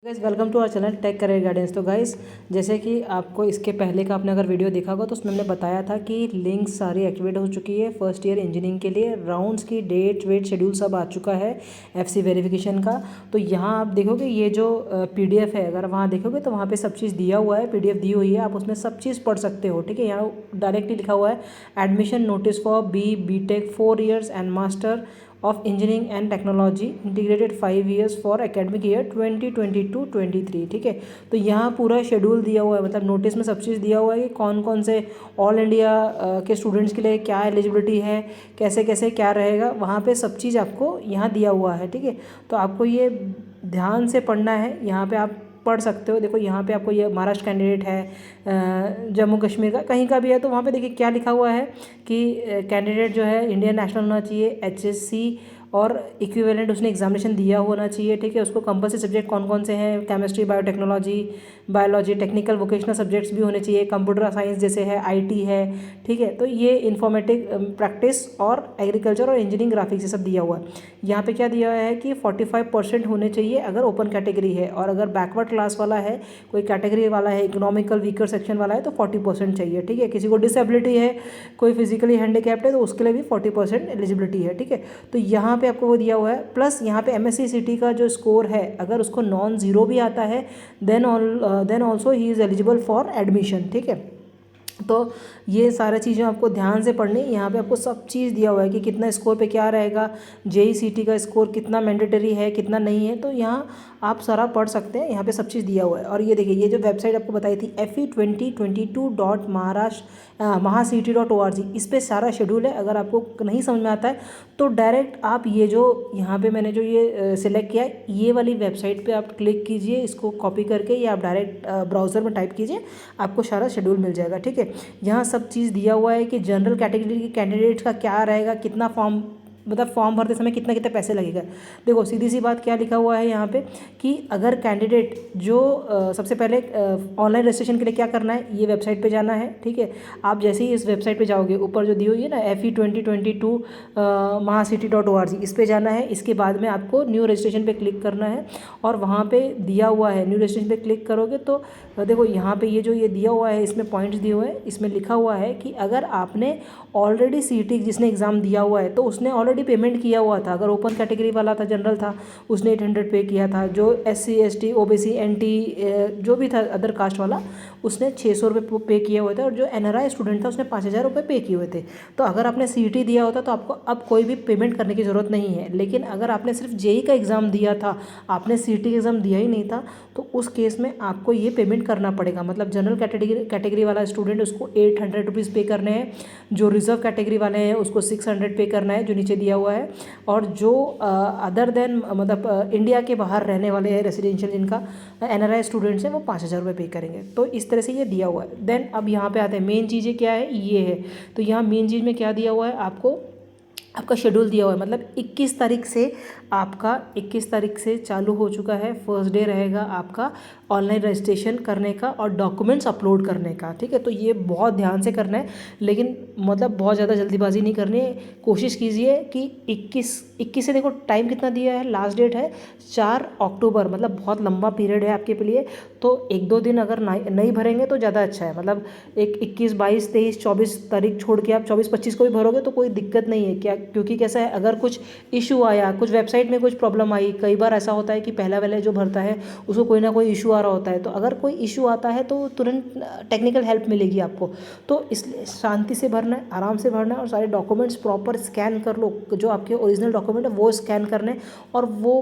Guys welcome to our channel tech career guidance. तो guys जैसे कि आपको इसके पहले का आपने अगर वीडियो देखा होगा तो उसमें हमने बताया था कि लिंक सारी एक्टिवेट हो चुकी है फर्स्ट ईयर इंजीनियरिंग के लिए। राउंड्स की डेट वेट शेड्यूल सब आ चुका है एफसी वेरिफिकेशन का। तो यहाँ आप देखोगे ये जो पीडीएफ है, अगर वहाँ देखोगे तो वहाँ पे सब चीज़ दिया हुआ है, पीडीएफ दी हुई है, आप उसमें सब चीज़ पढ़ सकते हो। ठीक है, यहाँ डायरेक्टली लिखा हुआ है admission notice for B.Tech 4 years and master of engineering and technology integrated 5 years for academic year 2022-23। ठीक है, तो यहाँ पूरा शेड्यूल दिया हुआ है, मतलब नोटिस में सब चीज़ दिया हुआ है कि कौन कौन से ऑल इंडिया के स्टूडेंट्स के लिए क्या एलिजिबिलिटी है, कैसे कैसे क्या रहेगा, वहाँ पे सब चीज़ आपको यहाँ दिया हुआ है। ठीक है, तो आपको ये ध्यान से पढ़ना है, यहाँ पे आप पढ़ सकते हो। देखो यहाँ पे आपको ये महाराष्ट्र कैंडिडेट है, जम्मू कश्मीर का कहीं का भी है, तो वहाँ पे देखिए क्या लिखा हुआ है कि कैंडिडेट जो है इंडियन नेशनल होना चाहिए, एचएससी और इक्विवेलेंट उसने एग्जामिनेशन दिया होना चाहिए। ठीक है, उसको कंपलसरी सब्जेक्ट कौन कौन से हैं, chemistry, biology, technical vocational subjects भी होने चाहिए, कंप्यूटर साइंस जैसे है, आईटी है। ठीक है, तो ये इन्फॉर्मेटिक प्रैक्टिस और एग्रीकल्चर और इंजीनियरिंग ग्राफिक्स ये सब दिया हुआ है। यहाँ पे क्या दिया हुआ है कि 45% होने चाहिए अगर ओपन कैटेगरी है, और अगर बैकवर्ड क्लास वाला है, कोई कैटेगरी वाला है, इकोनॉमिकल वीकर सेक्शन वाला है, तो 40% चाहिए। ठीक है, किसी को डिसेबिलिटी है, कोई फिजिकली हैंडीकैप्ड है, तो उसके लिए भी 40% एलिजिबिलिटी है। ठीक है, तो यहाँ पे आपको वो दिया हुआ है। प्लस यहाँ पे एमएससी सीटी का जो स्कोर है, अगर उसको नॉन ज़ीरो भी आता है then also he is eligible for admission. ठीक है, तो ये सारा चीज़ें आपको ध्यान से पढ़नी। यहाँ पे आपको सब चीज़ दिया हुआ है कि कितना स्कोर पे क्या रहेगा, जेईसीटी का स्कोर कितना मैंडेटरी है, कितना नहीं है, तो यहाँ आप सारा पढ़ सकते हैं। यहाँ पे सब चीज़ दिया हुआ है। और ये देखिए, ये जो वेबसाइट आपको बताई थी fe2022.mahacity.org, इस पर सारा शेड्यूल है। अगर आपको नहीं समझ में आता है तो डायरेक्ट आप ये जो यहाँ पे मैंने जो ये सिलेक्ट किया है, ये वाली वेबसाइट पे आप क्लिक कीजिए, इसको कॉपी करके या आप डायरेक्ट ब्राउज़र में टाइप कीजिए, आपको सारा शेड्यूल मिल जाएगा। ठीक है, यहाँ सब चीज़ दिया हुआ है कि जनरल कैटेगरी के कैंडिडेट्स का क्या रहेगा, कितना फॉर्म, मतलब फॉर्म भरते समय कितना कितना पैसे लगेगा। देखो सीधी सी बात क्या लिखा हुआ है यहाँ पे कि अगर कैंडिडेट जो सबसे पहले ऑनलाइन रजिस्ट्रेशन के लिए क्या करना है, ये वेबसाइट पे जाना है। ठीक है, आप जैसे ही इस वेबसाइट पे जाओगे, ऊपर जो दी हुई है ना FE2022 mahacity.org, इस पे जाना है। इसके बाद में आपको न्यू रजिस्ट्रेशन पे क्लिक करना है, और वहाँ पे दिया हुआ है न्यू रजिस्ट्रेशन पे क्लिक करोगे तो देखो यहाँ पे ये जो ये दिया हुआ है, इसमें पॉइंट्स दिए हुए हैं, इसमें लिखा हुआ है कि अगर आपने ऑलरेडी सीटी जिसने एग्ज़ाम दिया हुआ है तो उसने ऑलरेडी पेमेंट किया हुआ था। अगर ओपन कैटेगरी वाला था, जनरल था, उसने 800 पे किया था। जो SC ST OBC NT जो भी था अदर कास्ट वाला, उसने 600 रुपये पे किए हुए थे, और जो NRI स्टूडेंट था उसने 5000 रुपये पे किए हुए थे। तो अगर आपने CT दिया होता तो आपको अब कोई भी पेमेंट करने की ज़रूरत नहीं है। लेकिन अगर आपने सिर्फ जेई का एग्ज़ाम दिया था, आपने CT एग्ज़ाम दिया ही नहीं था, तो उस केस में आपको ये पेमेंट करना पड़ेगा। मतलब जनरल कैटेगरी वाला स्टूडेंट उसको 800 रुपीज़ पे करने हैं, जो रिजर्व कैटेगरी वाले हैं उसको 600 पे करना है, जो नीचे दिया हुआ है, और जो अदर देन मतलब इंडिया के बाहर रहने वाले हैं रेसिडेंशियल जिनका NRI स्टूडेंट्स हैं, वो 5000 रुपये पे करेंगे। तो इस तरह से ये दिया हुआ है। देन अब यहाँ पे आते हैं मेन चीज़ें क्या है, ये है। तो यहाँ मेन चीज़ में क्या दिया हुआ है, आपका शेड्यूल दिया हुआ है। मतलब 21 तारीख से आपका 21 तारीख से चालू हो चुका है, फर्स्ट डे रहेगा आपका ऑनलाइन रजिस्ट्रेशन करने का और डॉक्यूमेंट्स अपलोड करने का। ठीक है, तो ये बहुत ध्यान से करना है, लेकिन मतलब बहुत ज़्यादा जल्दीबाजी नहीं करनी है। कोशिश कीजिए कि 21 से, देखो टाइम कितना दिया है, लास्ट डेट है 4 अक्टूबर, मतलब बहुत लंबा पीरियड है आपके लिए। तो 1-2 दिन अगर नहीं भरेंगे तो ज़्यादा अच्छा है। मतलब एक 21, 22, 23, 24 तारीख छोड़ के आप 24-25 को भी भरोगे तो कोई दिक्कत नहीं है। क्या, क्योंकि कैसा है, अगर कुछ इशू आया, कुछ वेबसाइट में कुछ प्रॉब्लम आई, कई बार ऐसा होता है कि पहला वाला जो भरता है उसको कोई ना कोई इशू आ रहा होता है, तो अगर कोई इशू आता है तो तुरंत टेक्निकल हेल्प मिलेगी आपको। तो इसलिए शांति से भरना है, आराम से भरना है, और सारे डॉक्यूमेंट्स प्रॉपर स्कैन कर लो। जो आपके ओरिजिनल डॉक्यूमेंट है वो स्कैन करने, और वो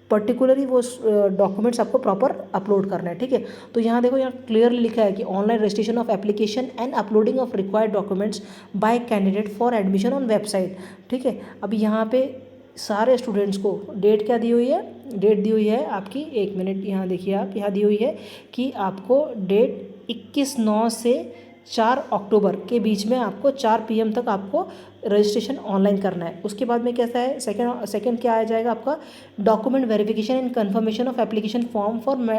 पर्टिकुलरली वो डॉक्यूमेंट्स आपको प्रॉपर अपलोड करना है। ठीक है, तो यहाँ देखो, यहाँ क्लियरली लिखा है कि online registration of application and uploading of required documents bye candidate for admission on website. ठीक है, अब यहाँ पे सारे स्टूडेंट्स को डेट क्या दी हुई है, डेट दी हुई है आपकी, 1 मिनट यहाँ देखिए आप, यहाँ दी हुई है कि आपको डेट 21/9 से 4 अक्टूबर के बीच में आपको 4 PM तक आपको रजिस्ट्रेशन ऑनलाइन करना है। उसके बाद में कैसा है, सेकंड क्या आ जाएगा आपका, document verification and confirmation of application form for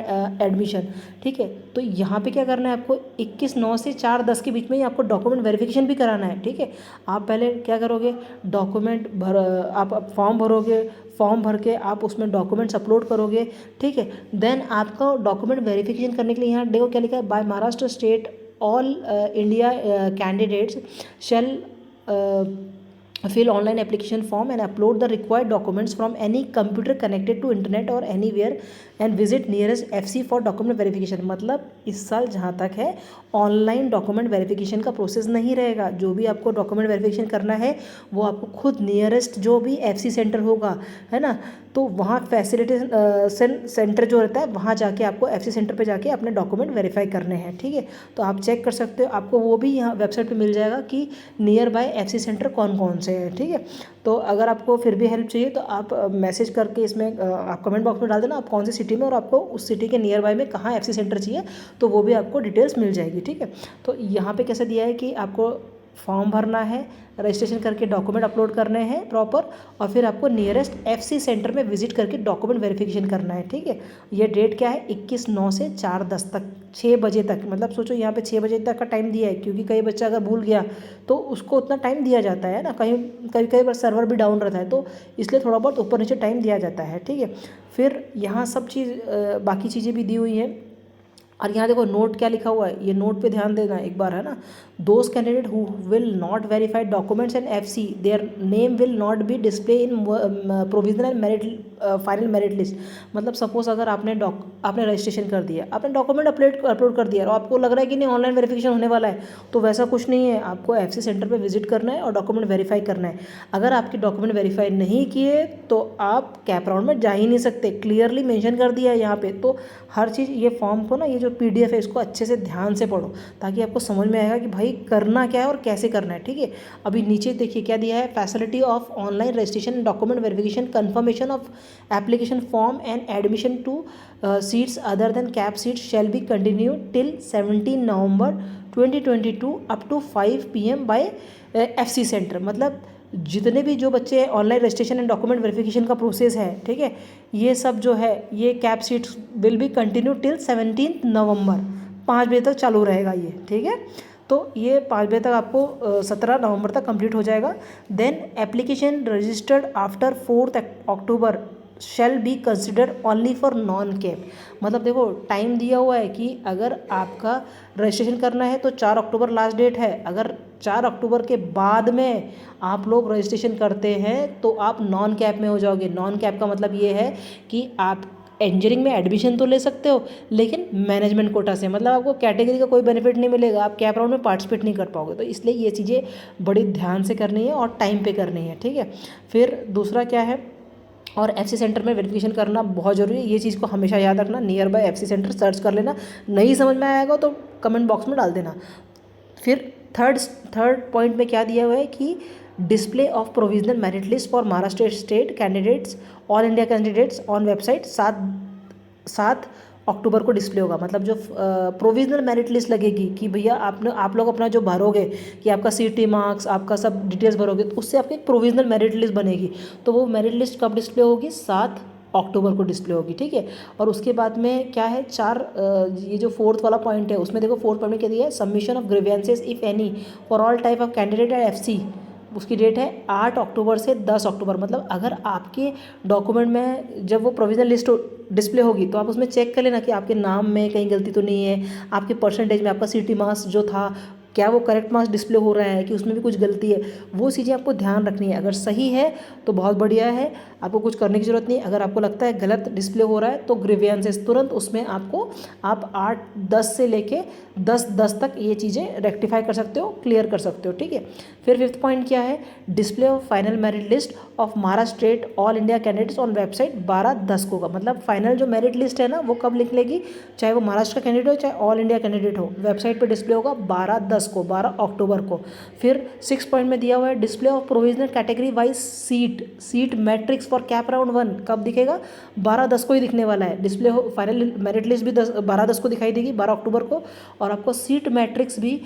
admission. ठीक है, तो यहाँ पे क्या करना है आपको, 21/9 से 4/10 के बीच में ही आपको डॉक्यूमेंट वेरिफिकेशन भी कराना है। ठीक है, आप पहले क्या करोगे, डॉक्यूमेंट आप फॉर्म भरोगे, फॉर्म भर के आप उसमें डॉक्यूमेंट्स अपलोड करोगे। ठीक है, देन आपका डॉक्यूमेंट वेरिफिकेशन करने के लिए यहाँ देखो क्या लिखा है, by Maharashtra state all India candidates shall fill online application form and upload the required documents from any computer connected to internet or anywhere and visit nearest FC for document verification। मतलब इस साल जहाँ तक है ऑनलाइन डॉक्यूमेंट वेरिफिकेशन का process नहीं रहेगा। जो भी आपको डॉक्यूमेंट वेरिफिकेशन करना है वो आपको खुद नियरेस्ट जो भी FC सेंटर होगा, है ना, तो वहाँ फैसिलिटी सेंटर जो रहता है वहाँ जाके आपको FC सेंटर पे जाके अपने डॉक्यूमेंट वेरीफाई करने हैं। ठीक है, तो आप चेक कर सकते हो, आपको वो भी यहाँ वेबसाइट पे मिल जाएगा कि नियर बाय FC सेंटर कौन कौन से हैं। ठीक है, तो अगर आपको फिर भी हेल्प चाहिए तो आप मैसेज करके इसमें आप कमेंट बॉक्स में डाल देना आप कौन सी सिटी में और आपको उस सिटी के नियर बाय में कहाँ FC सेंटर चाहिए, तो वो भी आपको डिटेल्स मिल जाएगी। ठीक है, तो यहाँ पे कैसे दिया है कि आपको फॉर्म भरना है, रजिस्ट्रेशन करके डॉक्यूमेंट अपलोड करने हैं प्रॉपर, और फिर आपको नियरेस्ट FC सेंटर में विजिट करके डॉक्यूमेंट वेरिफिकेशन करना है। ठीक है, ये डेट क्या है, 21/9 से 4/10 तक, 6 बजे तक। मतलब सोचो यहाँ पे 6 बजे तक का टाइम दिया है, क्योंकि कई बच्चा अगर भूल गया तो उसको उतना टाइम दिया जाता है ना, कई बार सर्वर भी डाउन रहता है, तो इसलिए थोड़ा बहुत ऊपर नीचे टाइम दिया जाता है। ठीक है, फिर यहाँ सब चीज़ बाकी चीज़ें भी दी हुई हैं। और यहाँ देखो नोट क्या लिखा हुआ है, ये नोट पे ध्यान देना एक बार, है ना, those candidate who will not verify documents and FC their name will not be display in provisional merit final merit list. मतलब सपोज अगर आपने रजिस्ट्रेशन कर दिया, आपने डॉक्यूमेंट अपलोड कर दिया और आपको लग रहा है कि नहीं ऑनलाइन वेरिफिकेशन होने वाला है, तो वैसा कुछ नहीं है, आपको FC सेंटर पर विजिट करना है और डॉक्यूमेंट वेरीफाई करना है। अगर आपके डॉक्यूमेंट वेरीफाई नहीं किए तो आप कैप राउंड में जा ही नहीं सकते, क्लियरली मेंशन कर दिया है यहाँ पे। तो हर चीज़ ये फॉर्म को ना, ये जो PDF है इसको अच्छे से ध्यान से पढ़ो ताकि आपको समझ में आएगा कि भाई करना क्या है और कैसे करना है। ठीक है, अभी नीचे देखिए क्या दिया है, facility of online registration document verification confirmation of application form and admission to seats other than CAP seats shall be continue till 17 November 2022 up to 5 PM by FC centre. मतलब जितने भी जो बच्चे online registration and document verification का process है, ठीक है, ये सब जो है ये CAP seats will be continue till 17 November, 5 बजे तक चालू रहेगा ये। ठीक है, तो ये 5 बजे तक आपको 17 नवंबर तक कंप्लीट हो जाएगा। Then application registered after 4 October shall be consider only for non CAP. मतलब देखो टाइम दिया हुआ है कि अगर आपका रजिस्ट्रेशन करना है तो 4 अक्टूबर लास्ट डेट है। अगर 4 अक्टूबर के बाद में आप लोग रजिस्ट्रेशन करते हैं तो आप नॉन कैप में हो जाओगे। नॉन कैप का मतलब ये है कि आप इंजीनियरिंग में एडमिशन तो ले सकते हो लेकिन मैनेजमेंट कोटा से, मतलब आपको कैटेगरी का कोई बेनिफिट नहीं मिलेगा, आप कैप राउंड में पार्टिसिपेट नहीं कर पाओगे। तो इसलिए ये चीज़ें बड़ी ध्यान से करनी है और टाइम पे करनी है। ठीक है, फिर दूसरा क्या है, और FC सेंटर में वेरिफिकेशन करना बहुत ज़रूरी है, ये चीज़ को हमेशा याद रखना। Near by FC centre search कर लेना, नहीं समझ में आएगा तो कमेंट बॉक्स में डाल देना। फिर थर्ड पॉइंट में क्या दिया हुआ है कि display of provisional merit list for Maharashtra state candidates all India candidates on website 7 अक्टूबर को डिस्प्ले होगा। मतलब जो प्रोविजनल मेरिट लिस्ट लगेगी कि भैया आप लोग अपना जो भरोगे कि आपका CT मार्क्स आपका सब डिटेल्स भरोगे, तो उससे आपकी एक प्रोविजनल मेरिट लिस्ट बनेगी। तो वो मेरिट लिस्ट कब डिस्प्ले होगी, 7 अक्टूबर को डिस्प्ले होगी। ठीक है, और उसके बाद में क्या है, ये जो 4th वाला पॉइंट है उसमें देखो 4th पॉइंट में क्या दिया है, submission of grievances if any for all type of candidate at FC। उसकी डेट है 8 अक्टूबर से 10 अक्टूबर। मतलब अगर आपके डॉक्यूमेंट में जब वो प्रोविजनल लिस्ट डिस्प्ले होगी तो आप उसमें चेक कर लेना कि आपके नाम में कहीं गलती तो नहीं है, आपके परसेंटेज में आपका CT मार्क्स जो था क्या वो करेक्ट मार्क्स डिस्प्ले हो रहा है कि उसमें भी कुछ गलती है, वो चीज़ें आपको ध्यान रखनी है। अगर सही है तो बहुत बढ़िया है, आपको कुछ करने की ज़रूरत नहीं। अगर आपको लगता है गलत डिस्प्ले हो रहा है तो ग्रीवेंसेस तुरंत उसमें आप 8-10 से लेके 10 तक ये चीज़ें रेक्टिफाई कर सकते हो, क्लियर कर सकते हो। ठीक है, फिर 5th पॉइंट क्या है, display of final merit list of Maharashtra state all India candidates on website 12/10 को का। मतलब फाइनल जो मेरिट लिस्ट है ना वो कब निकलेगी, चाहे वो महाराष्ट्र का कैंडिडेट हो चाहे ऑल इंडिया कैंडिडेट हो, वेबसाइट पर डिस्प्ले होगा 12 अक्टूबर को। फिर 6 पॉइंट में दिया हुआ है display of provisional category wise seat matrix for cap round 1 कब दिखेगा, 12/10 को ही दिखने वाला है। डिस्प्ले हो फाइनल मेरिट लिस्ट भी 12/10 को दिखाई देगी, 12 अक्टूबर को, और आपको सीट मैट्रिक्स भी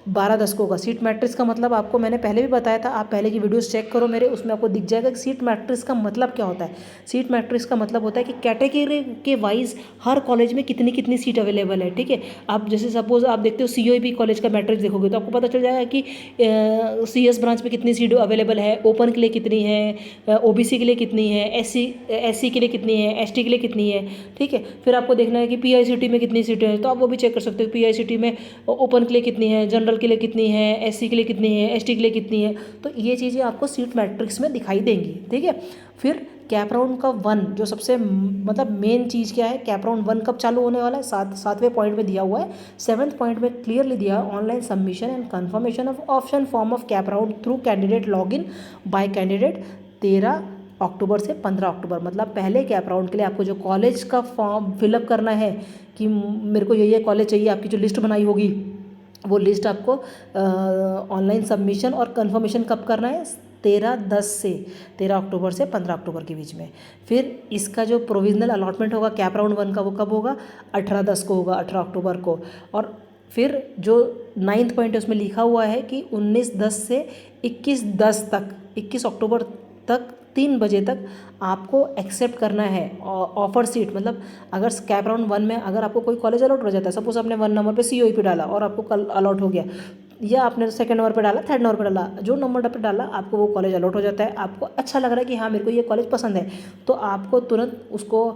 12-10 को होगा। सीट मैट्रिक्स का मतलब आपको मैंने पहले भी बताया था, आप पहले की वीडियोस चेक करो मेरे, उसमें आपको दिख जाएगा कि सीट मैट्रिक्स का मतलब क्या होता है। सीट मैट्रिक्स का मतलब होता है कि कैटेगरी के वाइज हर कॉलेज में कितनी कितनी सीट अवेलेबल है, ठीक है। आप जैसे सपोज आप देखते हो COEP कॉलेज का मैट्रिक्स देखोगे तो आपको पता चल जाएगा कि CS ब्रांच में कितनी सीट अवेलेबल है, ओपन के लिए कितनी है, OBC के लिए कितनी है, SC के लिए कितनी है, ST के लिए कितनी है, ठीक है। फिर आपको देखना है कि PICT में कितनी सीटें हैं, तो आप वो भी चेक कर सकते हो। PICT में ओपन के लिए कितनी है, जनरल के लिए कितनी है, SC के लिए कितनी है, ST के लिए कितनी है, तो ये चीज़ें आपको सीट मैट्रिक्स में दिखाई देंगी, ठीक है। फिर कैप राउंड का 1 जो सबसे मतलब मेन चीज़ क्या है, कैप राउंड 1 कब चालू होने वाला है, 7वें पॉइंट में दिया हुआ है। 7th पॉइंट में क्लियरली दिया है, online submission and confirmation of option form of cap round through candidate login bye candidate 13 अक्टूबर से 15 अक्टूबर। मतलब पहले कैप राउंड के लिए आपको जो कॉलेज का फॉर्म फिलअप करना है कि मेरे को ये कॉलेज चाहिए, आपकी जो लिस्ट बनाई होगी वो लिस्ट आपको ऑनलाइन सबमिशन और कन्फर्मेशन कब करना है, 13 अक्टूबर से 15 अक्टूबर के बीच में। फिर इसका जो प्रोविजनल अलॉटमेंट होगा कैप राउंड 1 का वो कब होगा, 18-10 को होगा, 18 अक्टूबर को। और फिर जो 9th पॉइंट है उसमें लिखा हुआ है कि 19-10 से 21-10 तक, 21 अक्टूबर तक 3 बजे तक आपको एक्सेप्ट करना है ऑफर सीट। मतलब अगर कैप राउंड 1 में अगर आपको कोई कॉलेज अलॉट हो जाता है, सपोज आपने 1 नंबर पे COEP डाला और आपको कल अलॉट हो गया, या आपने 2nd नंबर पे डाला, 3rd नंबर पे डाला, जो नंबर पे डाला आपको वो कॉलेज अलॉट हो जाता है, आपको अच्छा लग रहा है कि हाँ मेरे को ये कॉलेज पसंद है, तो आपको तुरंत उसको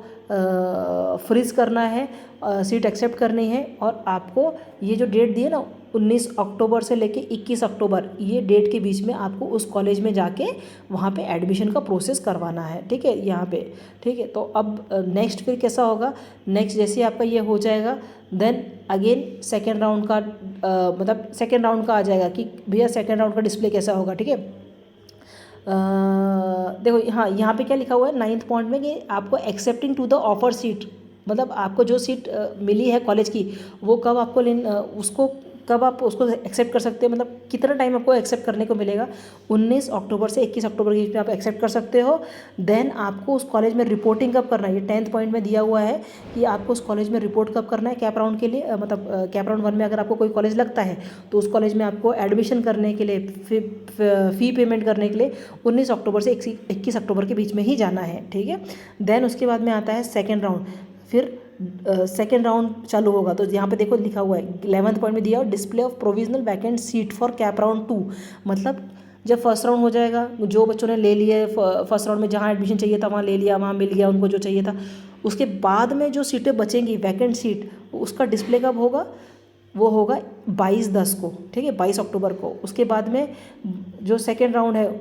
फ्रीज करना है, सीट एक्सेप्ट करनी है। और आपको ये जो डेट दी है ना 19 अक्टूबर से लेके 21 अक्टूबर, ये डेट के बीच में आपको उस कॉलेज में जाके वहाँ पे एडमिशन का प्रोसेस करवाना है, ठीक है, यहाँ पे, ठीक है। तो अब नेक्स्ट फिर कैसा होगा, नेक्स्ट जैसे आपका ये हो जाएगा देन अगेन सेकेंड राउंड का मतलब सेकेंड राउंड का आ जाएगा कि भैया सेकेंड राउंड का डिस्प्ले कैसा होगा, ठीक है। देखो हाँ यहाँ पे क्या लिखा हुआ है 9th पॉइंट में कि आपको accepting to the offer seat, मतलब आपको जो सीट मिली है कॉलेज की वो कब आपको उसको कब आप उसको एक्सेप्ट कर सकते हो, मतलब कितना टाइम आपको एक्सेप्ट करने को मिलेगा, 19 अक्टूबर से 21 अक्टूबर के बीच में आप एक्सेप्ट कर सकते हो। देन आपको उस कॉलेज में रिपोर्टिंग कब करना है, ये 10th पॉइंट में दिया हुआ है कि आपको उस कॉलेज में रिपोर्ट कब करना है कैप राउंड के लिए। मतलब कैप राउंड 1 में अगर आपको कोई कॉलेज लगता है तो उस कॉलेज में आपको एडमिशन करने के लिए फ़ी पेमेंट करने के लिए 19 अक्टूबर से 21 अक्टूबर के बीच में ही जाना है, ठीक है। देन उसके बाद में आता है सेकेंड राउंड। फिर सेकेंड राउंड चालू होगा तो यहाँ पे देखो लिखा हुआ है 11th पॉइंट में दिया हुआ display of provisional vacant seat for cap round 2। मतलब जब फर्स्ट राउंड हो जाएगा, जो बच्चों ने ले लिए फर्स्ट राउंड में जहाँ एडमिशन चाहिए था वहाँ ले लिया, वहाँ मिल गया उनको जो चाहिए था, उसके बाद में जो सीटें बचेंगी वैकेंट सीट, उसका डिस्प्ले कब होगा, वो होगा 22-10 को, ठीक है, 22 अक्टूबर को। उसके बाद में जो सेकेंड राउंड है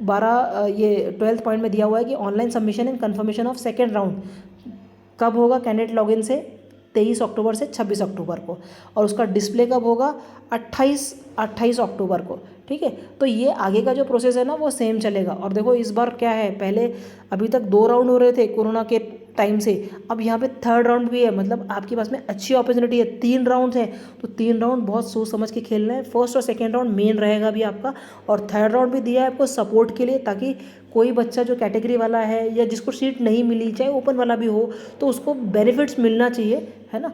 12th पॉइंट में दिया हुआ है कि online submission and confirmation of second round कब होगा, कैंडिडेट लॉगिन से 23 अक्टूबर से 26 अक्टूबर को, और उसका डिस्प्ले कब होगा 28 अक्टूबर को, ठीक है। तो ये आगे का जो प्रोसेस है ना वो सेम चलेगा। और देखो इस बार क्या है, पहले अभी तक 2 राउंड हो रहे थे कोरोना के टाइम से, अब यहाँ पे 3rd राउंड भी है, मतलब आपके पास में अच्छी अपॉर्चुनिटी है। 3 राउंड है तो 3 राउंड बहुत सोच समझ के खेलना है। फर्स्ट और सेकेंड राउंड मेन रहेगा भी आपका, और 3rd राउंड भी दिया है आपको सपोर्ट के लिए, ताकि कोई बच्चा जो कैटेगरी वाला है या जिसको सीट नहीं मिली, चाहे ओपन वाला भी हो, तो उसको बेनिफिट्स मिलना चाहिए, है ना।